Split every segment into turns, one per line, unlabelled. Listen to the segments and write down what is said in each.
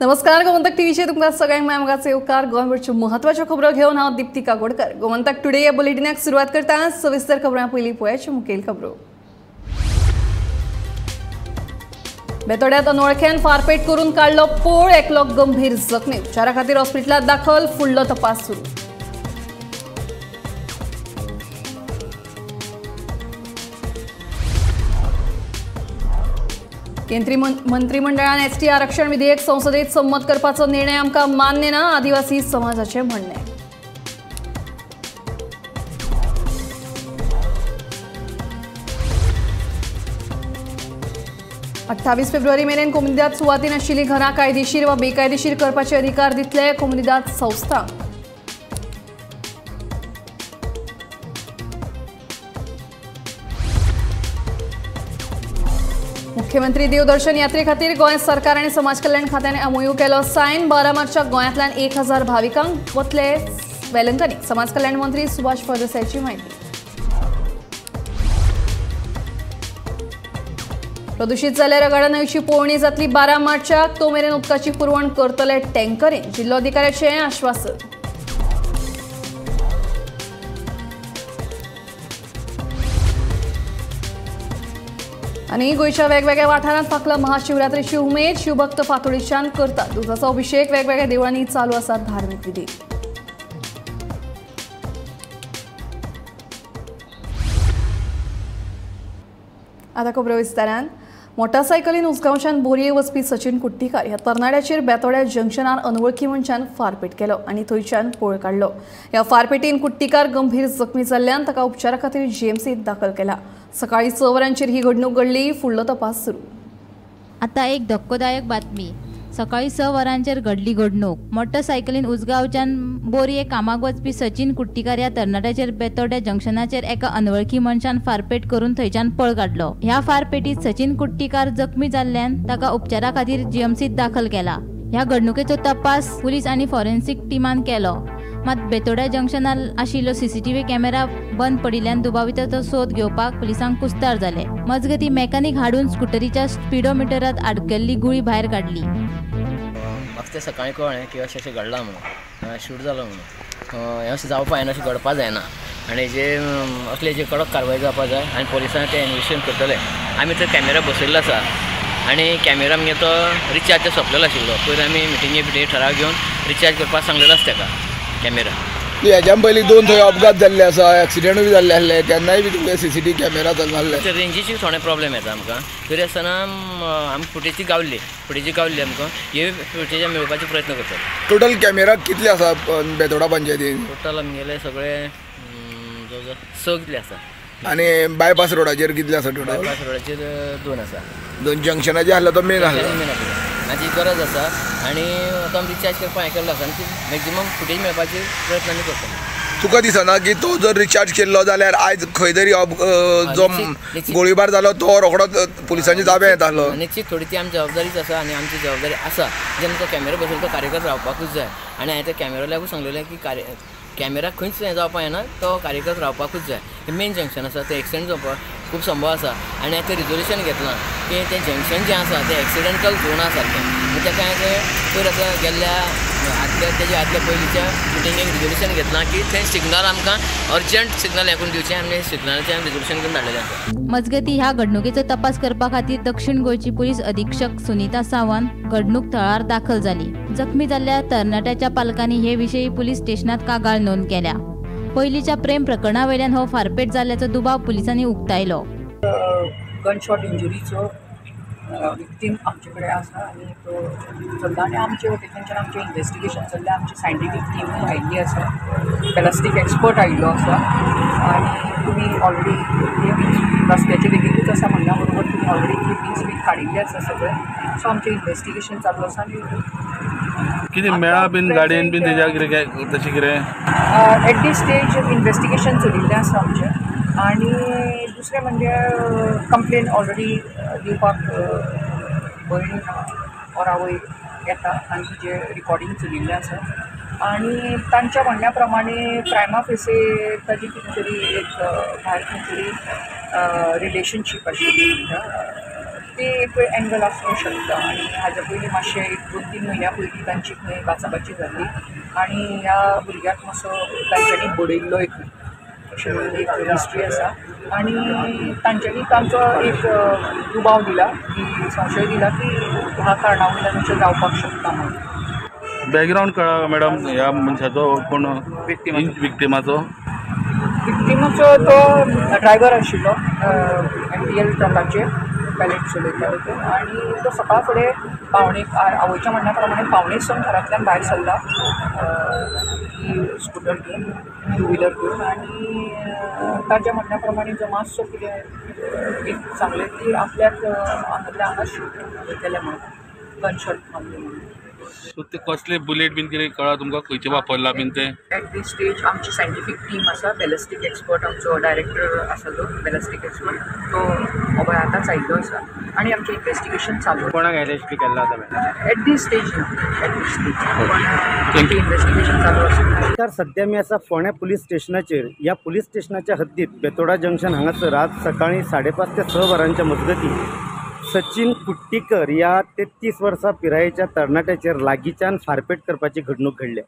नमस्कार, गोमंतक टीव्हीचे तुमकां सगळ्यांक मायमोगाचे उपकार। गोंयभरच्यो म्हत्वाच्यो खबरो घेवन हांव दीप्ती काकोडकर। गोमंतक टुडे या बुलेटिनाक सुरवात करता। सविस्तर खबरां पयलीं पळयाच्यो मुखेल खबरो। बेतोड्यांत अनवळख्यान फारपेट करून काडलो पोळ, एकलो गंभीर जखमी। उपचारा खातीर हॉस्पिटलांत दाखल, फुडलो तपास सुरू। केंद्रीय मंत्रिमंडळान एसटी आरक्षण विधेयक संसदेत संमत करपाचो निर्णय आमकां मान्य ना, आदिवासी समाजाचे म्हणणे। 28 फेब्रुवारी मेरेन कोमुनिदाद सुवातीन आशिल्ली घरां कायदेशीर वा बेकायदेशीर करपाचे अधिकार दितले कोमुनिदाद संस्था। मुख्यमंत्री देवदर्शन यात्रे खातीर गोंय सरकार आनी समाज कल्याण खात्यान एमओयू केलो सायन। 12 मार्चाक गोंयांतल्यान 1000 भाविकांक वतले वेलंकनी। समाज कल्याण मंत्री सुभाष फळदेसायची माहिती। प्रदूषित जाल्ल्या रगडा न्हंयची पोवणी जातली 12 मार्चाक। तो मेरेन उदकाची पुरवण करतले टँकरीन, जिल्लोधिकाऱ्याचें आश्वासन। आनी गोंयच्या वेगवेगळ्या वाठारांत फाकला महाशिवरात्रेची उमेद। शिवभक्त फांतोडेच्यान करतात दुधाचो अभिषेक। वेगवेगळ्या देवळांनी चालू आसात धार्मीक विधी। आतां खबरो विस्तारान। मोटारसायकलीन उसगांवच्यान बोरये वचपी सचिन कुट्टीकार ह्या तरणाट्याचेर बेतोड्या जंक्शनार अनवळखी मनशान फारपेट केलो आनी थंयच्यान पळ काडलो। ह्या फारपेटीन कुट्टीकार गंभीर जखमी जाल्ल्यान ताका उपचारा खातीर जीएमसीत दाखल केला। सकाळी 6 वरांचेर ही घडणूक घडली, फुडलो तपास सुरू।
आता एक धक्कोदायक बातमी। सकाळी 6 वरांचेर घडली घडणूक। मोटरसायकलीन उसगांवच्यान बोरये कामाक वचपी सचिन कुट्टीकार ह्या तरणाट्याचेर बेतोड्या जंक्शनाचेर एका अनवळखी मनशान फारपेट करून थंयच्यान पळ काडलो। ह्या फारपेटीत सचिन कुट्टीकार जखमी जाल्ल्यान ताका उपचारा खातीर जीएमसीत दाखल केला। ह्या घडणुकेचो तपास पुलीस आनी फॉरेन्सिक टीमान केलो। मात बेतोड्या जंक्शनार आशिल्लो सीसीटीव्ही कॅमेरा बंद पडिल्ल्यान दुबाविताचो सोद घेवपाक पुलिसांक कुस्तार जाले। मजगतीं मेकॅनिक हाडून स्कुटरीच्या स्पिडोमिटरांत आडकेल्ली गुळी भायर काडली।
म्हाका ते सकाळीं कळ्ळें की अशें घडलां म्हणून, शूट जालो म्हणून। हें अशें जावपा जायना, अशें घडपा जायना आनी असले जे कडक कारवाय जावपा जाय आनी पोलिसांनी तें इन्वेस्टिगेशन करतले। आमी थंय कॅमेरा बसयल्लो आसा आनी कॅमेरा आमगे तो रिचार्ज सोंपलेलो आशिल्लो। पयर आमी मिटिंगे ठराव घेवन रिचार्ज करपाक सांगलेलो आसा ताका कॅमेरा।
हेज्या पयलीं 2 थंय अपघात जाल्ले आसा, एक्सिडेंट बी जाल्ले आसले, तेन्नाय बी तुमगे सीसीटीव्ही कॅमेरा चलनासले।
ते रेंजीची थोडे प्रॉब्लेम येता आमकां। तरी आसतना आमी फुटेजी गावल्ली आमकां हे फुटेज मेळोवपाचो प्रयत्न करतात।
टोटल कॅमेरा कितले आसा बेतोडा पंचायतीन?
टोटल आमगेले सगळे 6 कितले आसा।
आनी बायपास रोडाचेर कितले आसा टोटल?
बायपास रोडाचेर 2 आसा।
2 जंक्शनाचे आसले तो मेन आसलो।
हाची गरज आसा आनी तो आमी रिचार्ज करपाक हें केल्लो आसा आनी मॅक्झिमम फुटेज मेळपाची प्रयत्न आमी करता।
तुका दिसना की तो जर रिचार्ज केल्लो जाल्यार आयज खंय तरी जो गोळीबार जालो तो रोखडोच पुलिसांच्या ताब्यांत येतालो?
निश्चित थोडी ती आमची जबाबदारीच आसा आनी आमची जबाबदारी आसा जे आमचो कॅमेरा बसयलो तो कार्यकर्ता रावपाकूच जाय। आनी हांवें त्या कॅमेराल्याकूच सांगलेलें की कॅमेरा खंयच हें जावपाक येना, तो कार्यकर्ता रावपाकूच जाय। हे मेन जंक्शन आसा, ते एक्सिडेंट जावपाक खूब संभव आसा आनी हांवें तें रिजोल्युशन घेतलां की तें जंक्शन जें आसा तें एक्सिडेंटल झोन आसा सारकें। ताका हांवें पयर आतां गेल्ल्या तेज्या आदल्या पयलींच्या मिटिंगेक रिजोल्युशन घेतलां की थंय सिग्नल आमकां अर्जंट सिग्नल हें करून दिवचें आनी सिग्नलाचें हांवें रिजोल्युशन करून धाडलेलें आसा।
मजगतीं ह्या घडणुकेचो तपास करपा खातीर दक्षिण गोंयची पुलीस अधीक्षक सुनीता सावंत घडणूक थळार दाखल जाली। जखमी जाल्ल्या तरणाट्याच्या पालकांनी हे विशयी पुलीस स्टेशनात कागाळ नोंद केल्या। पयलींच्या प्रेम प्रकरणा वयल्यान हो फारपेट जाल्ल्याचो दुबाव पुलिसांनी उक्तायलो।
गनशॉट इंजुरीचो विक्टीम आमचे कडेन आसा आनी तो चल्ला आनी आमचे वटेनच्यान आमचें इन्वेस्टिगेशन चल्लें। आमची सायंटिफीक टीम आयिल्ली आसा, बॅलिस्टीक एक्सपर्ट आयिल्लो आसा आनी तुमी ऑलरेडी रस्त्याचे देगेकूच आसा म्हणल्या बरोबर तुमी ऑलरेडी क्लिपींग्स बी काडिल्ले आसा सगळे। सो आमचें इन्वेस्टिगेशन चालू आसा आनी
कितें मेळ्ळा बीन गाडयेन बीन तेज्या कितें तशें कितें?
एट दीस स्टेज इन्वेस्टिगेशन चलिल्लें आसा आमचें आनी दुसरें म्हणजे कंप्लेन ऑलरेडी दिवपाक भयण और आवय येता आनी तिचे रिकॉर्डिंग चलिल्लें आसा आनी तांच्या म्हणण्या प्रमाणे प्रायमा फेसे ताजी कितें तरी एक भायर खंय तरी रिलेशनशीप आशिल्ली ती एक एंगल आसूंक शकता आणि हाजे पयलीं मातशें 1-2-3 म्हयन्या पयलीं तांची खंय बाचाबाची जाल्ली आणि ह्या भुरग्याक मातसो तांच्यांनी बडयल्लो एक हिस्ट्री आसा आणि तांच्यांनी तांचो एक दुबाव दिला की संशय दिला की ह्या कारणा वयल्यान अशें जावपाक शकता म्हणून.
बॅकग्राऊंड कळा मॅडम ह्या मनशाचो कोण विक्टिमाचो
तो ड्रायव्हर आशिल्लो MTL ट्रकाचेर पॅलेट चलयतालो तो आणि तो सकाळ फुडें पावणेक आवयच्या म्हणण्या प्रमाणे पावणेक घरांतल्यान भायर सरला स्कूटर घेवन टू व्हिलर घेवन आणि ताच्या म्हणण्या प्रमाणे जो मातसो कितें एक सांगलें की आपल्याक हांगातल्या हांगा शूट केलें म्हणून गनशॉट मारले म्हणून.
सो ते कसले बुलेट बीन कितें कळा तुमकां खंयचे वापरला बीन ते.
एट दीस स्टेज आमची सायंटिफीक टीम आसा बॅलिस्टीक एक्सपर्ट आमचो डायरेक्टर आसा तो बॅलिस्टीक एक्सपर्ट तो मोबायल आतांच आयिल्लो आसा आणि आमचें इन्वेस्टिगेशन चालू.
कोणाक एरेस्ट केल्लो आतां
एट दीस स्टेज आमची इन्वेस्टिगेशन चालू आसा.
तर सध्या मी आसा फोंड्या पुलीस स्टेशनाचेर. ह्या पुलीस स्टेशनाच्या हद्दीत बेतोडा जंक्शन हांगासर आज सकाळी 5:30 ते 6 वरांच्या मजगती सचिन कुट्टीकर या 33 वर्सां पिरायेच्या तरणाट्याचेर लागींच्यान फारपेट करपाची घडणूक घडल्या.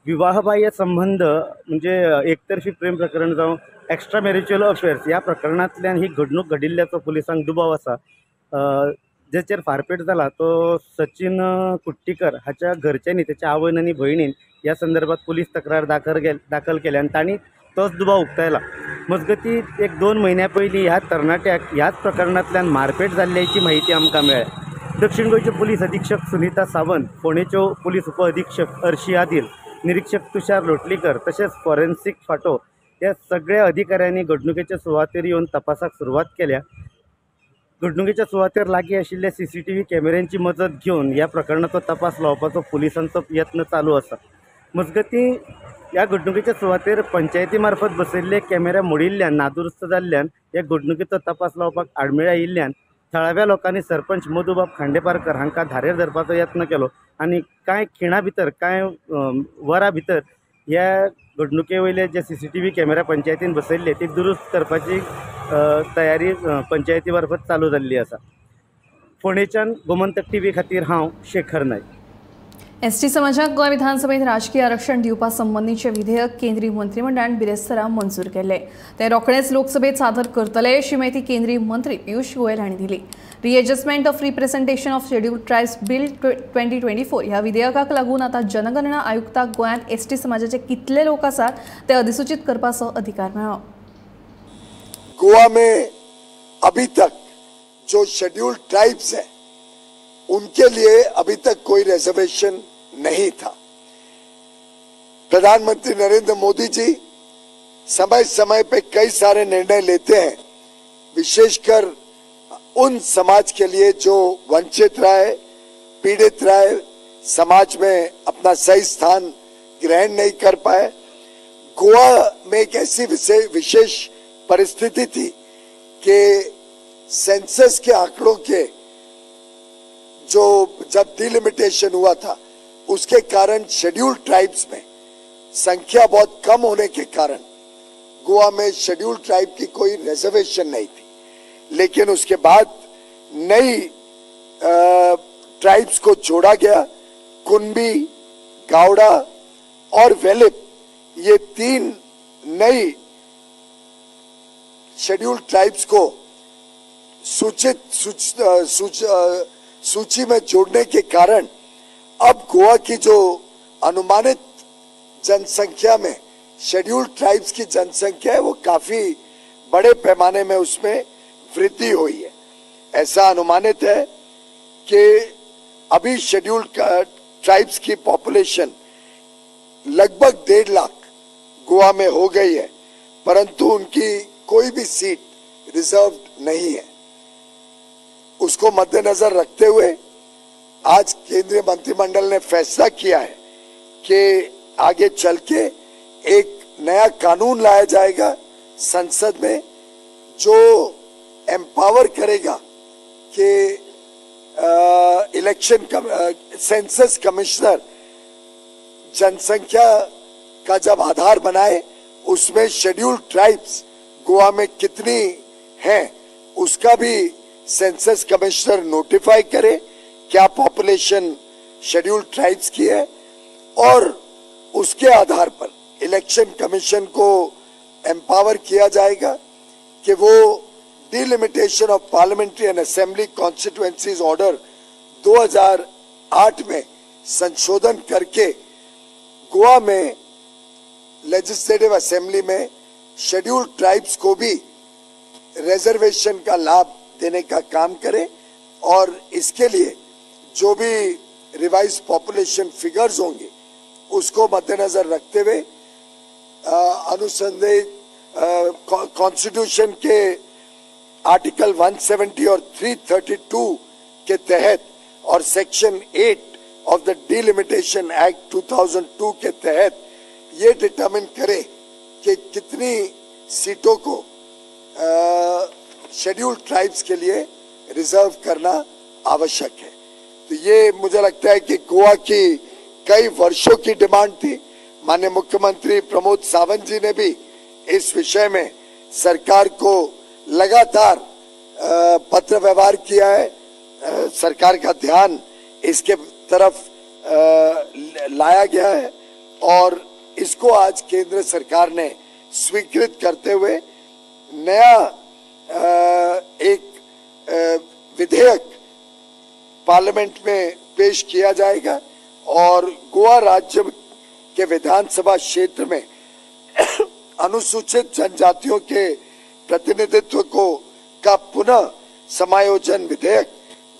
विवाहबाह्य संबंध म्हणजे एकतर्फी प्रेम प्रकरण जावं एक्स्ट्रा मॅरिच्युअल अफेअर्स ह्या प्रकरणांतल्यान ही घडणूक घडिल्ल्याचो पुलिसांक दुबाव आसा. जेचेर फारपेट जाला तो सचिन कुट्टीकर हाच्या घरच्यांनी त्याच्या आवयन आनी भयणीन ह्या संदर्भात पुलीस तक्रार दाखल केल्या आनी तांणी तोच दुबाव उक्तायला. मजगती 1-2 म्हयन्या पयलीं ह्या तरणाट्याक ह्याच प्रकरणांतल्यान मारपेट जाल्ल्याची माहिती आमकां मेळ्ळ्या. दक्षिण गोंयचे पुलीस अधीक्षक सुनीता सावंत, फोंडेच्यो पुलीस उप अधीक्षक अर्शी आदिल, निरीक्षक तुषार लोटलीकर तशेंच फॉरेन्सीक फाटो ह्या सगळ्या अधिकाऱ्यांनी घडणुकेच्या सुवातेर येवन तपासाक सुरवात केल्या. घडणुकेच्या सुवातेर लागीं आशिल्ल्या CCTV कॅमेऱ्यांची मजत घेवन ह्या प्रकरणाचो तपास लावपाचो पुलिसांचो यत्न चालू आसा. मजगती ह्या घडणुकेच्या सुवातेर पंचायती मार्फत बसयल्ले कॅमेरा मोडिल्ल्यान नादुरुस्त जाल्ल्यान ह्या घडणुकेचो तपास लावपाक आडमेळ आयिल्ल्यान थळाव्या लोकांनी सरपंच मधुबाब खांडेपारकर हांकां धारेर धरपाचो यत्न केलो आनी कांय खिणां भितर कांय वरां भितर ह्या घडणुके वयले जे CCTV कॅमेरा पंचायतीन बसयल्ले ती दुरुस्त करपाची तयारी पंचायती मार्फत चालू जाल्ली आसा. फोंडेच्यान गोमंतक TV खातीर हांव शेखर नायक.
ST समाजाक गोंय विधानसभेत राजकीय आरक्षण दिवपा संबंधीचे विधेयक केंद्रीय मंत्रिमंडळान बिरेस्तारा मंजूर केले. ते रोखडेच लोकसभेत सादर करतले अशी माहिती केंद्रीय मंत्री पियुष गोयल हांणी दिली. Readjustment of representation of scheduled tribes bill 2024 ह्या विधेयकाक लागून आता जनगणना आयुक्ताक गोंयांत ST समाजाचे कितले लोक आसात ते अधिसूचित करपाचो अधिकार मेळ्ळो.
गोवा में अभी तक जो शेड्यूल्ड ट्राइब्स है उनके लिए अभी तक कोई रिजर्वेशन नहीं था. प्रधानमंत्री नरेंद्र मोदी जी समय समय पे कई सारे निर्णय लेते हैं, विशेषकर उन समाज के लिए जो वंचित रहे, पीड़ित रहे, समाज में अपना सही स्थान ग्रहण नहीं कर पाए. गोवा में एक ऐसी विशेष परिस्थिति थी कि सेंसस के आंकड़ों के जो जब डिलिमिटेशन हुआ था उसके कारण शेड्यूल्ड ट्राइब्स में संख्या बहुत कम होने के कारण गोवा में शेड्यूल्ड ट्राइब की कोई रिजर्वेशन नहीं थी. लेकिन उसके बाद नई ट्राइब्स को जोड़ा गया. कुनबी, गावड़ा और वेलिप ये 3 नई शेड्यूल्ड ट्राइब्स को सूची में जोड़ने के कारण अब गोवा की जो अनुमानित जनसंख्या में शेड्यूल्ड ट्राइब्स की जनसंख्या है वो काफी बड़े पैमाने में उसमें वृद्धि हुई है. ऐसा अनुमानित है कि अभी शेड्यूल्ड ट्राइब्स की पॉपुलेशन लगभग 1.5 लाख गोवा में हो गई है, परंतु उनकी कोई भी सीट रिजर्व्ड नहीं है. उसको मद्देनजर रखते हुए आज केंद्रीय मंत्रिमंडल ने फैसला किया है कि आगे चल के एक नया कानून लाया जाएगा संसद में जो एम्पावर करेगा कि इलेक्शन सेंसस कमिश्नर जनसंख्या का जब आधार बनाए उसमें शेड्यूल्ड ट्राइब्स गोवा में कितनी हैं उसका भी सेंसस कमिश्नर नोटिफाई करे क्या पॉपुलेशन शेड्यूल्ड ट्राइब्स की है, और उसके आधार पर इलेक्शन कमीशन को एम्पावर किया जाएगा कि वो delimitation of parliamentary end assembly constituencies order 2008 में संशोधन करके गोवा में लेजिस्लेटिव असेंबली में शेड्यूल्ड ट्राइब्स को भी रिजर्वेशन का लाभ देने का काम करे, और इसके लिए जो भी रिवाइज पॉपुलेशन फिगर्स होंगे उसको मद्देनजर रखते हुए अनुसंधान कॉन्स्टिट्यूशन के आर्टिकल 170 और 332 के तहत और section 8 of the delimitation act 2002 के तहत ये डिटरमिन करे कि कितनी सीटों को शेड्यूल्ड ट्राइब्स के लिए रिजर्व करना आवश्यक है। तो ये मुझे लगता है कि गोवा की कई वर्षों की डिमांड थी। माननीय मुख्यमंत्री प्रमोद सावंत जी ने भी इस विषय में सरकार को लगातार पत्र व्यवहार किया है। सरकार का ध्यान इसके तरफ लाया गया है और इसको आज केंद्र सरकार ने स्वीकृत करते हुए नया एक विधेयक पार्लियामेंट में पेश किया जाएगा और गोवा राज्य के विधानसभा क्षेत्र में अनुसूचित जनजातियों के प्रतिनिधित्व को का पुनः समायोजन विधेयक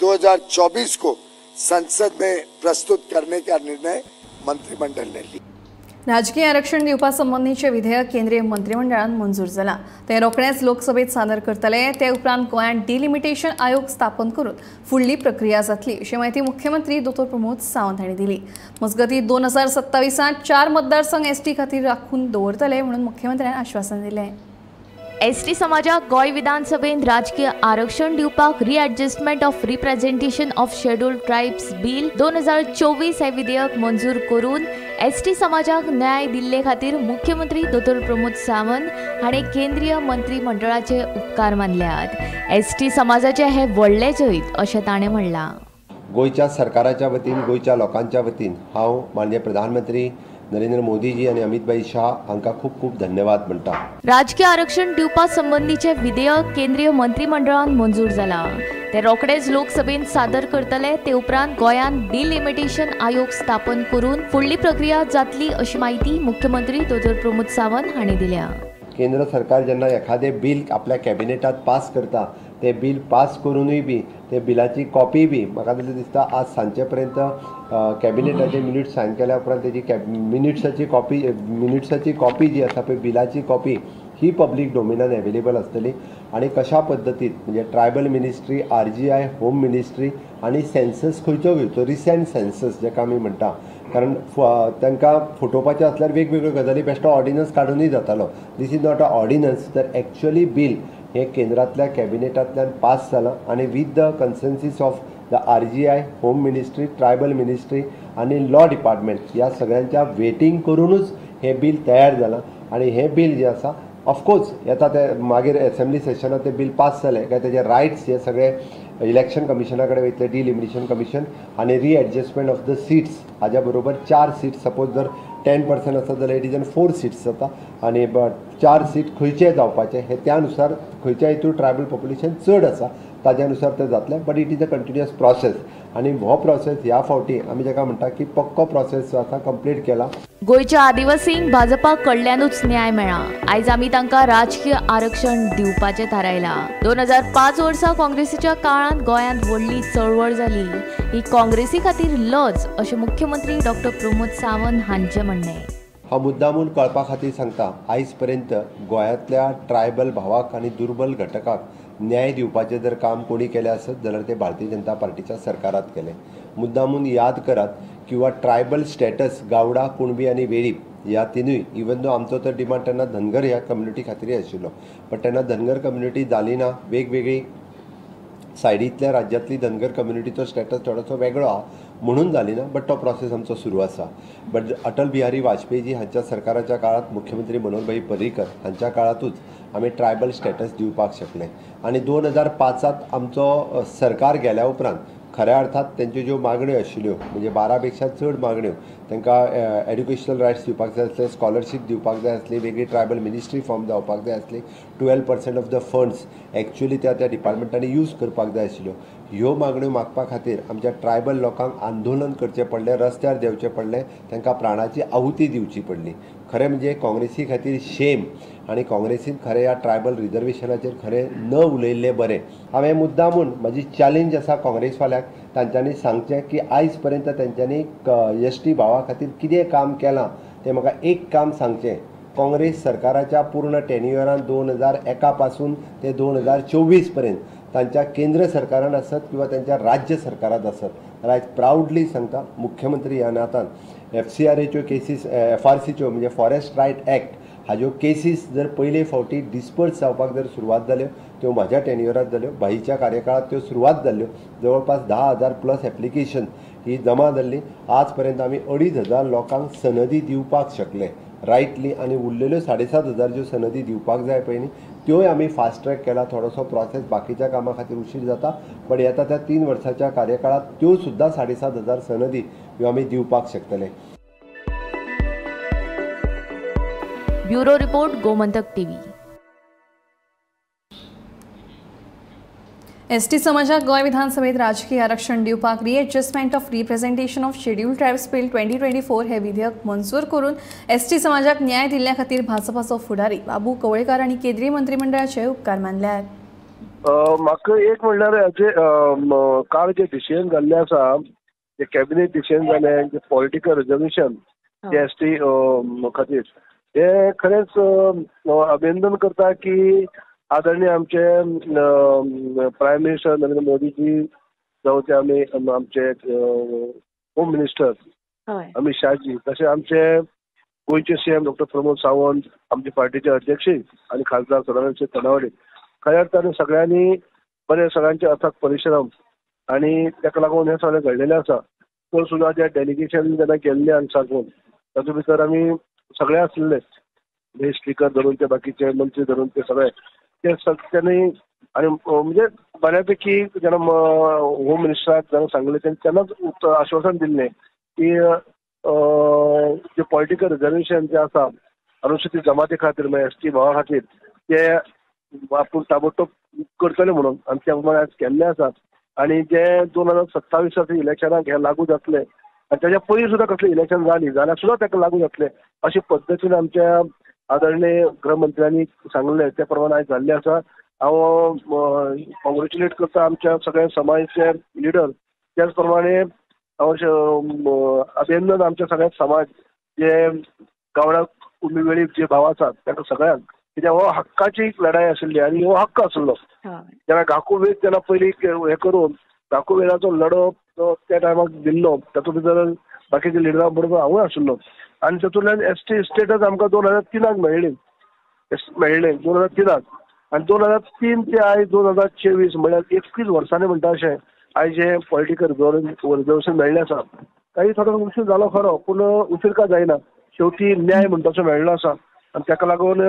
2024 को संसद में प्रस्तुत करने का निर्णय मंत्रिमंडल ने लिया।
राजकीय आरक्षण दिवपासंबंधीचे विधेयक केंद्रीय मंत्रिमंडळान मंजूर जाला। ते रोखडेच लोकसभेत सादर करतले। ते उपरांत गोंयांत डिलिमिटेशन आयोग स्थापन करून फुडली प्रक्रिया जातली अशी माहिती मुख्यमंत्री दोतोर प्रमोद सावंत हांणी दिली। मजगतीं 2027 4 मतदारसंघ एसटी खातीर राखून दवरतले म्हणून मुख्यमंत्र्यान आश्वासन दिलें।
एसटी समाजाक गोंय विधानसभेत राजकीय आरक्षण दिवपाक readjustment of representation of scheduled tribes bill 2024 हे विधेयक मंजूर करून एसटी समाजाक न्याय दिल्ले खातीर मुख्यमंत्री दोतोर प्रमोद सावंत हाणें केंद्रीय मंत्रिमंडळाचे उपकार मानल्यात। एसटी समाजाचे हे व्हडले जैत अशें ताणें म्हणलां।
गोयच्या सरकाराच्या वतीन गोयच्या लोकांच्या वतीन हांव माननीय प्रधानमंत्री नरेंद्र मोदीजी आणि अमित भाई शाह हांकां खूब खूब धन्यवाद म्हणटा।
राजकीय आरक्षण दिवपा संबंधीचे विधेयक केंद्रीय मंत्रिमंडळान मंजूर जाला। ते रोखडेच लोकसभेत सादर करतले। ते उपरांत गोंयांत डिलिमिटेशन आयोग स्थापन करून फुडली प्रक्रिया जातली अशी माहिती मुख्यमंत्री दोतोर प्रमोद सावंत हांणी दिल्या।
केंद्र सरकार जेन्ना एखादें बिल आपल्या कॅबिनेटात पास करता ते बिल पास करूनय बी ते बिलाची कॉपी बी म्हाका दिसता आज सांजे पर्यंत कॅबिनेटाचे मिनिट्स सायन केल्या उपरांत तेजी मिनिट्साची कॉपी जी आसा पळय बिलाची कॉपी ही पब्लीक डोमेनान अवेलेबल आसतली आणि कशा पद्दतीन म्हणजे tribal ministry RGI home ministry आणि सेन्सस खंयच्यो घेवच्यो रिसेंट सेन्सस जेका आमी म्हणटा कारण तांकां फटोवपाचें आसल्यार वेगवेगळ्यो गजाली बेश्टो ऑर्डिनन्स काडूनय जातालो। This is not a ordinance तर एक्चुअली बिल हे केंद्रातल्या कॅबिनेटांतल्यान पास जालां आणि with the consensus of the RGI home ministry tribal ministry आणि लॉ डिपार्टमेंट ह्या सगळ्यांच्या वेटींग करूनच हे बिल तयार जालां आणि हे बिल जे आसा ऑफकोर्स येता ते मागीर असेंब्ली सेशनात ते बिल पास जालें काय तेजे रायट्स हे सगळे इलेक्शन कमिशना कडेन वयतले डिलिमिटेशन कमिशन आणि रिएडजस्टमेंट ऑफ द सीट्स हाज्या बरोबर 4 सीट्स सपोज जर 10% आसत जाल्यार इट इज 4 सीट्स जाता आणि 4 सीट खंयचे जावपाचे हे त्यानुसार खंयच्या हितूर ट्रायबल पॉप्युलेशन चड आसा ताज्या अनुसार ते जातले but it is a continuous process आणि हो प्रोसेस ह्या फावटी आमी जाका म्हणटा की पक्को प्रोसेस जो आसा कंप्लीट केला।
गोयच्या आदिवासींक भाजपा कडल्यानूच न्याय मेळ्ळा। आयज आमी तांकां राजकीय आरक्षण दिवपाचें थारायलां। 2005 वर्सा काँग्रेसीच्या काळांत गोंयांत व्हडली चळवळ जाली। ही काँग्रेसी खातीर लज अशें मुख्यमंत्री डॉ प्रमोद सावंत हांचें म्हणणें।
हा मुद्दामून कळपा खातीर सांगता आयज पर्यंत गोंयांतल्या ट्रायबल भावाक आनी दुर्बल घटकाक न्याय दिवपाचें जर काम कोणी केलें आसत जाल्यार ते भारतीय जनता पार्टीच्या सरकारात केलें। मुद्दामून याद करात किंवा ट्रायबल स्टेटस गावडा कुणबी आनी वेळीप ह्या तिनूय इवन दो आमचो तर डिमांड तेन्ना धनगर ह्या कम्युनिटी खातीर आशिल्लो बट तेन्ना धनगर कम्युनिटी जाली ना। वेगवेगळी सायडींतल्या राज्यांतली धनगर कम्युनिटीचो स्टेटस थोडोसो वेगळो आहा म्हणून जाली ना, बट तो प्रोसेस आमचो सुरू आसा. बट अटल बिहारी वाजपेयी हांच्या सरकाराच्या काळात मुख्यमंत्री मनोहरभाई पर्रीकर हांच्या काळातूच आमी ट्रायबल स्टेटस दिवपाक शकले. आनी 2005 आमचो सरकार गेल्या उपरांत खऱ्या अर्थात त्यांच्यो ज्यो मागण्यो आशिल्ल्यो म्हणजे 12 पेक्षा चड मागण्यो, तांकां एड्युकेशनल रायट्स दिवपाक जाय आसले, स्कॉलरशीप दिवपाक जाय आसली, वेगळी ट्रायबल मिनिस्ट्री फॉर्म जावपाक जाय आसली, 12% ऑफ द फंड्स एक्चुअली त्या डिपार्टमेंटांनी यूज करपाक जाय आशिल्ल्यो. ह्यो मागण्यो मागपा खातीर आमच्या ट्रायबल लोकांक आंदोलन करचें पडलें, रस्त्यार देंवचें पडलें, तांकां प्राणाची आहुती दिवची पडली. खरें म्हणजे काँग्रेसी खातीर शेम आनी काँग्रेसीन खरें ह्या ट्रायबल रिजर्वेशनाचेर खरें न उलयल्लें बरें. हांवें मुद्दामून म्हजी चॅलेंज आसा काँग्रेसवाल्याक, तांच्यांनी सांगचें की आयज पर्यंत तांच्यांनी ST भावा खातीर कितें काम केलां तें म्हाका एक काम सांगचें. काँग्रेस सरकाराच्या पूर्ण टेन्युअरान 2001 पासून ते 2024 पर्यंत तांच्या केंद्र सरकारान आसत किंवा त्यांच्या राज्य सरकारात आसत, आयज प्राऊडली सांगता मुख्यमंत्री ह्या नातान FCRAच्यो केसीस, FRCच्यो म्हणजे फॉरेस्ट रायट ॲक्ट हाज्यो केसीस जर पयले फावटी डिस्पर्स जावपाक जर सुरवात जाल्यो त्यो म्हाज्या टेन्युअरात जाल्यो. भाईच्या कार्यकाळात त्यो सुरवात जाल्यो. जवळपास 10,000+ ॲप्लिकेशन ही जमा जाल्ली. आज पर्यंत आमी 2,500 लोकांक सनदी दिवपाक शकले रायटली, आनी उरलेल्यो 7,500 ज्यो सनदी दिवपाक जाय पळय न्ही त्योय आमी फास्ट ट्रॅक केला. थोडोसो प्रोसेस बाकीच्या कामां खातीर उशीर जाता, पण येता त्या 3 वर्साच्या कार्यकाळात त्यो सुद्दां 7,500 सनदी ह्यो आमी दिवपाक शकतले.
Bureau report, Gomantak TV.
ST समाजाक गोंय विधानसभेत राजकीय आरक्षण दिवपाक readjustment of representation of scheduled tribes bill 2024 हे विधेयक मंजूर करून ST समाजाक न्याय दिल्ल्या खातीर भाजपाचो फुडारी बाबू कवळेकार आनी केंद्रीय मंत्रिमंडळाचे उपकार मानल्यात.
म्हाका एक म्हणल्यार हेजे काल जे डिसिजन जाल्ले आसा, जे कॅबिनेट डिसिजन जालें, जे पॉलिटिकल रिजर्वेशन जे ST खातीर, हे खरेंच अभिनंदन करता की आदरणीय आमचे प्रायम मिनिस्टर नरेंद्र मोदीजी जावं ते आमचे होम मिनिस्टर अमित शाहजी, तशें आमचे गोंयचे CM डॉ. प्रमोद सावंत, आमचे पार्टीचे अध्यक्ष आनी खासदार सदानंद तनावडे, खऱ्या अर्थान सगळ्यांनी बरे सगळ्यांचे अथक परिश्रम आनी ताका लागून हे सगळें घडलेलें आसा. तो सुद्दां जे डेलिगेशन जेन्ना गेल्ले आनी साकून तातूंत भितर आमी सगळे आसले, स्पीकर धरून ते बाकीचे मंत्री धरून ते सगळे ते त्यांनी आणि म्हणजे बऱ्यापैकी जेन्ना होम मिनिस्टराक जेन्ना सांगले तेन्नाच आश्वासन दिल्लें की जे पॉलिटिकल रिजर्वेशन जे आसा अनुसूचित जमाती खातीर म्हणजे ST भावा खातीर ते आपूण ताबडतोब करतले म्हणून, आनी त्या प्रमाणे आज केल्ले आसा. आनी जे 2027 इलेक्शनाक हे लागू जातले आनी ताच्या पयलीं सुद्दां कसलें इलेक्शन जाली जाल्यार सुद्दां ताका लागू जातले अशे पद्दतीन आमच्या आदरणीय गृहमंत्र्यांनी सांगले त्या प्रमाणे आज जाल्ले आसा. हांव कॉंग्रेच्युलेट करता आमच्या सगळ्या समाजाचे लिडर, त्याच प्रमाणे हांव अभिनंदन आमच्या सगळ्या समाज जे गावडा कुणबी वेळीप जे भाव आसात ताका सगळ्यांक, कित्याक हो हक्काची लढाई आशिल्ली आनी हो हक्क आसलो. जेन्ना घाकूवेद जेन्ना पयलीं हे करून घाकूवेदाचो लढो त्या टायमाक दिल्लो, तातूंत भितर बाकीच्या लिडरा बरोबर हांवूय आशिल्लो आनी तातूंतल्यान ST स्टेटस आमकां 2003 मेळ्ळी, 2003 आनी 2003 ते आयज 2024 म्हळ्यार 21 वर्सांनी म्हणटा अशें आयज हे पॉलिटिकल रिजर्वेशन मेळ्ळें आसा. काही थोडो उशीर जालो खरो, पूण उशीर का जायना, शेवटी न्याय म्हणटा तसो मेळ्ळो आसा. आनी ताका लागून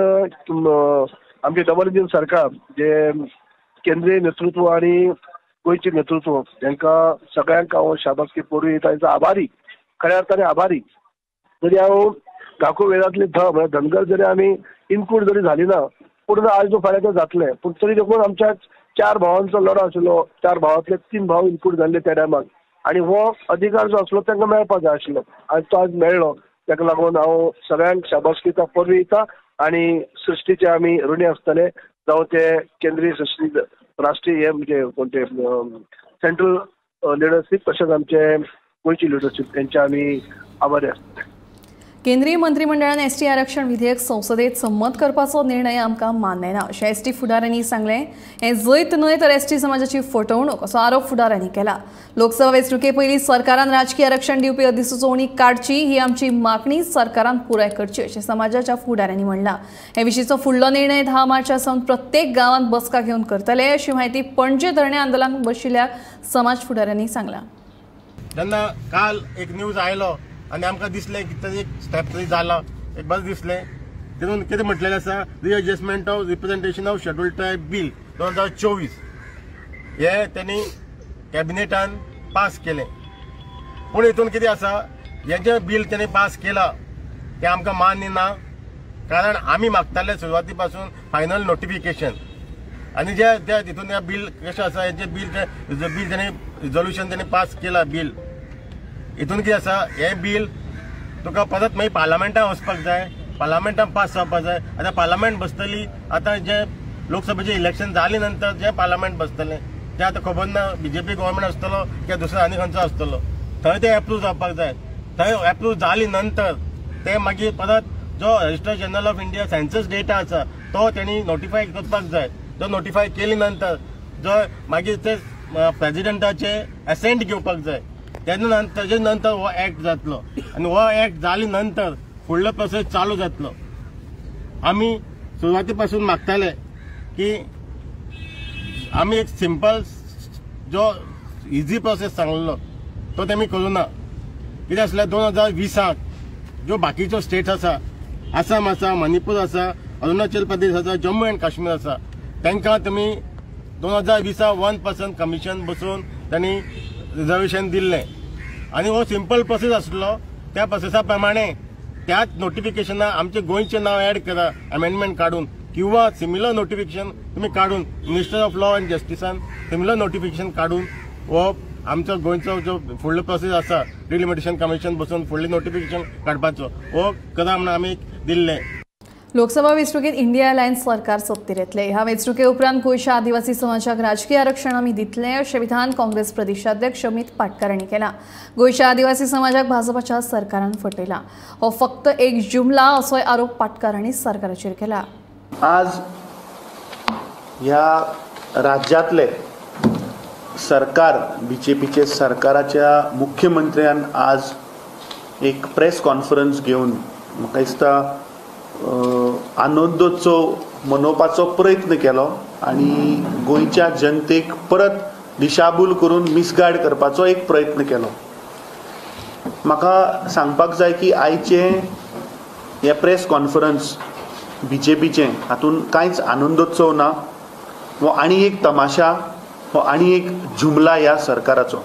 आमचे डबल इंजीन सरकार जे केंद्रीय नेतृत्व आनी गोंयचे नेतृत्व हांकां सगळ्यांक हांव शाबासकी पोरवी तांचो आभारी, खऱ्या अर्थान आभारी. जरी हांव घाकूवेदांतली म्हणजे धनगर जरी आमी इनक्लूड जरी झाली ना, पूण आज जो फाल्यां ते जातले, पूण तरी देखून आमच्या 4 भावांचो लढो आशिल्लो, 4 भावांतले 3 भाव इनक्लूड जाल्ले त्या टायमाक, आनी हो अधिकार जो आसलो तांकां मेळपाक जाय आशिल्लो, आनी तो आज मेळ्ळो. ताका लागून हांव सगळ्यांक शाबासकीचा पोरवी दिता आनी सृश्टीचे आमी ऋणी आसतले, जावं ते केंद्रीय सृश्टी राष्ट्रीय हे म्हणजे कोणते सेंट्रल लिडरशीप तशेंच आमचे गोंयची लिडरशीप तेंचे आमी आभारी आसतले.
केंद्रीय मंत्रिमंडळान ST आरक्षण विधेयक संसदेत संमत करपाचो निर्णय आमकां मान्य ना अशें ST फुडाऱ्यांनी सांगलें. हें जैत न्हय तर ST समाजाची फटवणूक असो आरोप फुडाऱ्यांनी केला. लोकसभा वेंचणुके पयलीं सरकारान राजकीय आरक्षण दिवपी अधिसुचोवणी काडची ही आमची मागणी सरकारान पुराय करची अशें समाजाच्या फुडाऱ्यांनी म्हणलां. हे विशींचो फुडलो निर्णय 10 मार्चासावन प्रत्येक गांवांत बसका घेवन करतले अशी माहिती पणजे धरणे आंदोलनाक बशिल्ल्या समाज फुडाऱ्यांनी सांगलां.
जेन्ना काल एक न्यूज आयलो आनी आमकां दिसलें की तरी एक स्टेप तरी जालो, एक बरें दिसलें. तितून कितें म्हटलेलें आसा, readjustment of representation of schedule tribe bill 2024 हे त्यांनी कॅबिनेटान पास केलें. पूण हितून कितें आसा, हें जें बील तेणी पास केलां तें आमकां मान्य ना. कारण आमी मागताले सुरवाती पासून फायनल नोटिफिकेशन आनी जे हितून हें बील कशें आसा, हें बील तेणी रिजोल्युशन तेणी पास केलां बील, हितून कितें आसा, हें बील तुका परत मागीर पार्लमेंटान वचपाक जाय, पार्लमेंटान पास जावपाक जाय. आतां पार्लमेंट बसतली, आतां जे लोकसभेचे इलेक्शन जाले नंतर जे पार्लमेंट बसतलें तें आतां खबर ना BJP गव्हर्मेंट आसतलो किंवा दुसरो आनी खंयचो आसतलो, थंय तें एप्रूव जावपाक जाय. थंय एप्रूव जाली नंतर ते मागीर परत जो registrar general of India census data आसा तो तेणी नोटिफाय करपाक जाय. तो नोटिफाय केली नंतर जो मागीर ते प्रेजिडेंटाचे एसेंट घेवपाक जाय. तेजे नंतर हो एक्ट जातलो आनी हो एक्ट जाले नंतर फुडलो प्रोसेस चालू जातलो. आमी सुरवाती पासून मागताले की आमी एक सिंपल जो इजी प्रोसेस सांगलेलो तो तेमी करूना. कितें आसलें 2020 ज्यो बाकीच्यो स्टेट्स आसा, आसाम आसा, मणिपूर आसा, अरुणाचल प्रदेश आसा, जम्मू एंड काश्मीर आसा, तांकां तुमी 2020 1% कमिशन बसून त्यांनी रिजर्वेशन दिल्लें आनी हो सिंपल प्रोसेस आसलो. त्या प्रोसेसा प्रमाणे त्याच नोटिफिकेशना आमचे गोंयचें नांव ऍड करा अमेंडमेंट काडून, किंवा सिमिलर नोटिफिकेशन तुम्ही काढून मिनिस्टर ऑफ लॉ अँड जस्टिसान सिमिलर नोटिफिकेशन काढून हो आमचो गोंयचो जो फुडलो प्रोसेस आसा डिलिमिटेशन कमिशन बसून फुडलें नोटिफिकेशन काडपाचो हो करा म्हणून आमी दिल्लें.
लोकसभा वेंचणुकेत इंडिया अलायन्स सरकार सत्तेर येतले. ह्या वेंचणुके उपरांत गोंयच्या आदिवासी समाजाक राजकीय आरक्षण आमी दितले अशें विधान काँग्रेस प्रदेशाध्यक्ष अमित पाटकर हांणी केलां. गोंयच्या आदिवासी समाजाक भाजपाच्या सरकारान फटयला, हो फक्त एक जुमला असोय आरोप पाटकर हांणी सरकाराचेर केला.
आज ह्या राज्यातले सरकार BJPचे सरकाराच्या मुख्यमंत्र्यान आज एक प्रेस कॉन्फरन्स घेवन म्हाका दिसता आनंदोत्सव मनोवपाचो प्रयत्न केलो आनी गोंयच्या जनतेक परत दिशाभूल करून मिसगायड करपाचो एक प्रयत्न केलो. म्हाका सांगपाक जाय की आयचे हे प्रेस कॉन्फरन्स BJPचे हातून कांयच आनंदोत्सव ना, हो आनी एक तमाशा, हो आनी एक जुमला ह्या सरकाराचो.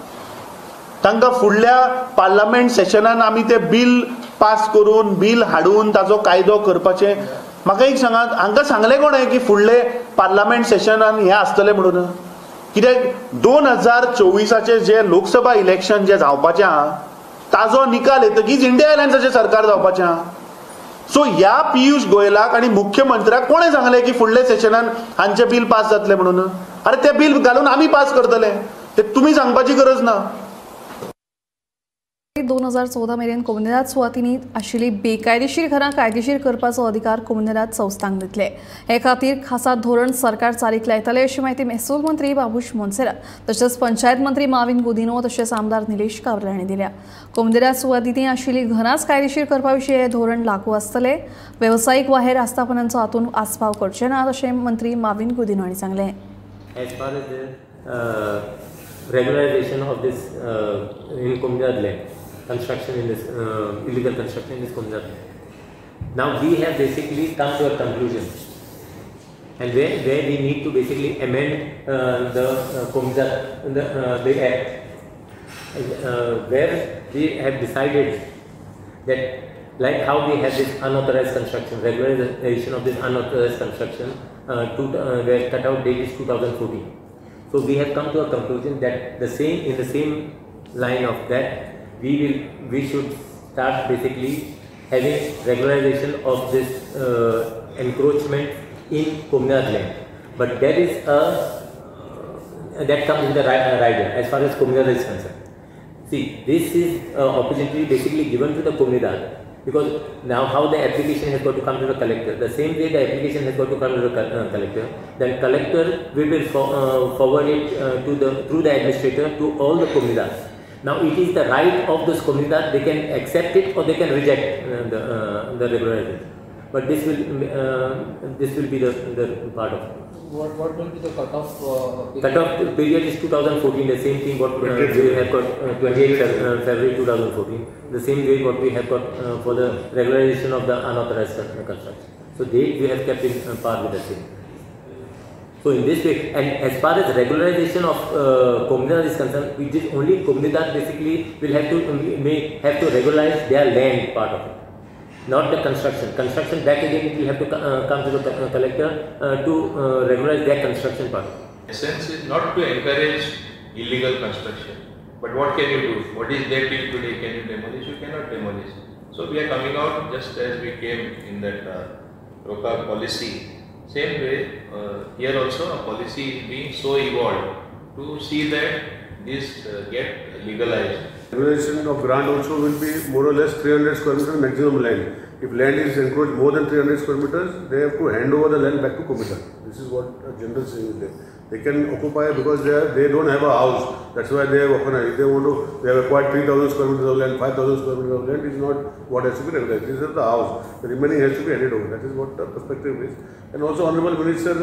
तांकां फुडल्या पार्लमेंट सेशनान आमी ते बील पास करून बील हाडून ताजो कायदो करपाचे. म्हाका एक सांगात, हांकां सांगलें कोणें की फुडले पार्लमेंट सेशनान हें आसतलें म्हणून? कित्याक 2024चे जे लोकसभा इलेक्शन जे जावपाचें आहा ताजो निकाल येतकीच इंडिया अलायन्साचें सरकार जावपाचें आहा. सो ह्या पियुष गोयलाक आणि मुख्यमंत्र्याक कोणें सांगलें की फुडल्या सेशनान हांचे बील पास जातलें म्हणून? अरे ते बील घालून आमी पास करतले, ते तुमी सांगपाची गरज ना.
2014 मेरेन कोमुनिदाद सुवातींनी आशिल्ली बेकायदेशीर घरां कायदेशीर करपाचो अधिकार कोमुनिदाद संस्थांक दितले. हे खातीर खासा धोरण सरकार चालीक लायतले अशी माहिती महसूल मंत्री बाबूश मोन्सेरात तशेंच पंचायत मंत्री माविन गुदिनो तशेंच आमदार निलेश काब्राल हांणी दिल्या. कोमुनिदाद सुवातींनी आशिल्ली घरांच कायदेशीर करपा विशीं हे धोरण लागू आसतले. वेवसायीक वा हेर आस्थापनांचो हातूंत आस्पाव करचे ना अशें मंत्री माविन गुदिनो हांणी सांगलें.
Regularization of this in Komunidad land, construction in this illegal construction in this Komunidad land. Now we have basically come to a conclusion, and where we need to basically amend the Komunidad the act, where we have decided that like how we have this unauthorized construction, regularization of this unauthorized construction, where cutout date is 2014. So we have come to a conclusion that in the same line of that we should start basically having regularization of this encroachment in Komunidad land. But that is that comes with the rider as far as Komunidad is concerned. See, this is an opportunity basically given to the Komunidad, because now how the application has got to come to the collector, the same way the application has got to come to the collector, then collector will forward it through the administrator to all the Komunidad. Now it is the right of those Komunidad, they can accept it or they can reject the regularization. But this will be the part of it.
What will be the cutoff?
Cutoff period is 2014. The same thing what we have got 28 February 2014. The same way what we have got for the regularization of the unauthorized construction. So date we have kept in par with the same. So in this way, and as far as regularization of Comunidad is concerned, it is only Comunidad basically will have to regularize their land part of it. Not the construction. Construction back again it will have to come to the collector to regularize their construction part.
Essence is not to encourage illegal construction, but what can you do? What is there till today? Can you demolish? You cannot demolish. So we are coming out just as we came in that ROCA policy. Same way here also a policy is being so evolved to see that this get legalized.
Regulation of grant also will be more or less 300 square meters maximum land. If land is encroached more than 300 square meters, they have to hand over the land back to Comunidad. This is what a general saying is there. They can occupy because they don't have a house. That's why they have organized. If they want to, they have acquired 3,000 square meters of land, 5,000 square meters of land is not what has to be regularized. This is the house. The remaining has to be handed over. That is what the perspective is. And also Honorable Minister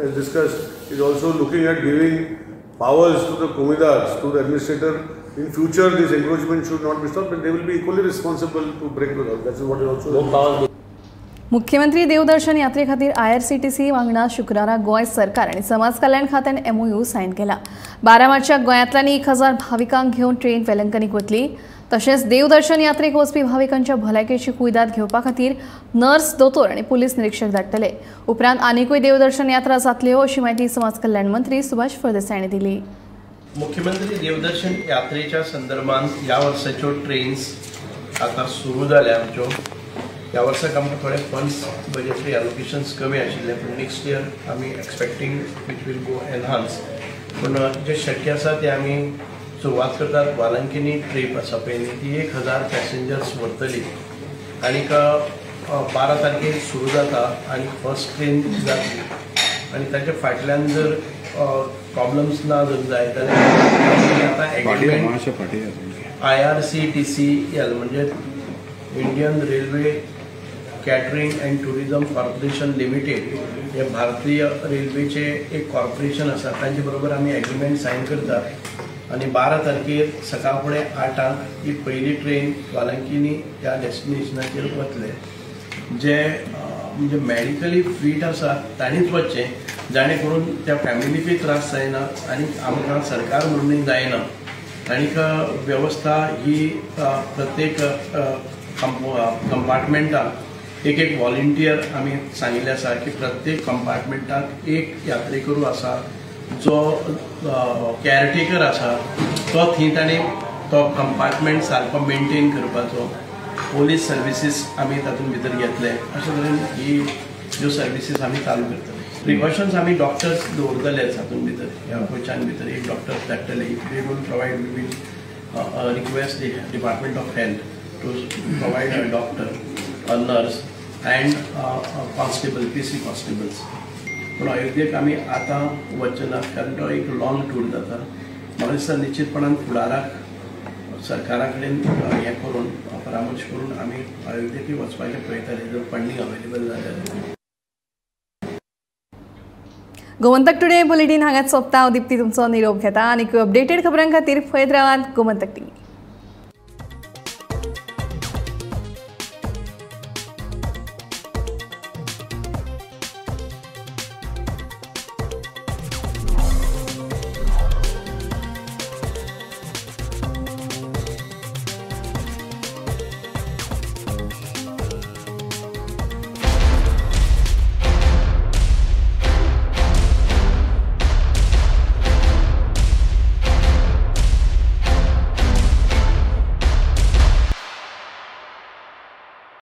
as discussed is also looking at giving powers to the Comunidad, to the administrator. In future, this encroachment should not be stopped, but they will be equally responsible to break the law. That's what is also.
मुख्यमंत्री देवदर्शन यात्रे खातीर IRCTC वांगडा शुक्रारा गोय सरकार आणि समाज कल्याण खात्यान MOU सायन केला. 12 मार्चाक गोंयांतल्यानी 1000 भाविकांक घेवन ट्रेन वेलंकनीक वतली. तशेंच देवदर्शन यात्रेक वचपी भाविकांच्या भलायकेची कुयदाद घेवपा खातीर नर्स, दोतोर आणि पुलीस निरीक्षक धाडटले. उपरांत आनीकूय देवदर्शन यात्रा जातल्यो अशी माहिती समाज कल्याण मंत्री सुभाष फळदेसाय हांणी दिली.
मुख्यमंत्री देवदर्शन यात्रेच्या संदर्भात या वर्साच्यो ट्रेन्स आता सुरू जाल्या आमच्यो. ह्या वर्साक आमकां थोडे फंड्स बजेटरी एलोकेशन्स कमी आशिल्ले, पूण नेक्स्ट इयर आमी एक्सपेक्टींग वीच वील गो एनहान्स. पूण जे शक्य आसा ते आमी सुरवात करतात. वालंकिनी ट्रीप आसा पळय न्ही ती 1000 पॅसेंजर्स व्हरतली आनीक 12 तारखेक सुरू जाता आनी फर्स्ट ट्रेन जातली. आनी ताच्या फाटल्यान जर प्रॉब्लम्स ना जर जाय जाल्यार आतां एग्रीमेंट IRCTCL म्हणजे Indian railway catering and tourism corporation limited हे भारतीय रेल्वेचे एक कॉर्पोरेशन आसा तांचे बरोबर आमी एग्रीमेंट सायन करतात आनी 12 तारखेर सकाळ फुडें 8 ही पयली ट्रेन वालंकिनी ह्या डेस्टिनेशनाचेर वतले. जे म्हणजे मेडिकली फिट आसा तांणीच वचचें जाणे करून त्या फॅमिलीकूय त्रास जायना आनी आमकां सरकार म्हणूनय जायना. आनीक वेवस्था ही प्रत्येक कंपार्टमेंटाक एक व्हॉलंटियर आमी सांगिल्लें आसा की प्रत्येक कंपार्टमेंटाक एक यात्रेकरू आसा जो कॅरटेकर आसा तो थंय ताणें तो कंपार्टमेंट सारको मेंटेन करपाचो. पोलीस सर्विसीस आमी तातूंत भितर घेतले. अशे तरेन ही ज्यो सर्विसीस आमी चालू करतले. प्रिकॉशन्स आमी डॉक्टर्स दवरतलेच हातूंत भितर. ह्या गोंयच्यान भितर एक डॉक्टर धाडटले. They will provide we will request the department of health to provide a doctor, a nurse and constable, PC constables. पण अयोध्येक आमी आतां वचचे नात कारण तो एक लॉंग टूर जाता. म्हाका दिसता निश्चितपणान फुडाराक सरकारा कडेन हें करून परामर्श करून आमी अयोध्येक वचपाचें पळयतले जर फंडींग अवेलेबल जाल्यार.
गोमंतक टुडे बुलेटिन हांगाच सोंपता. हांव दिप्ती तुमचो निरोप घेता आनी अपडेटेड खबरां खातीर पळयत रावात गोमंतक टीव्ही.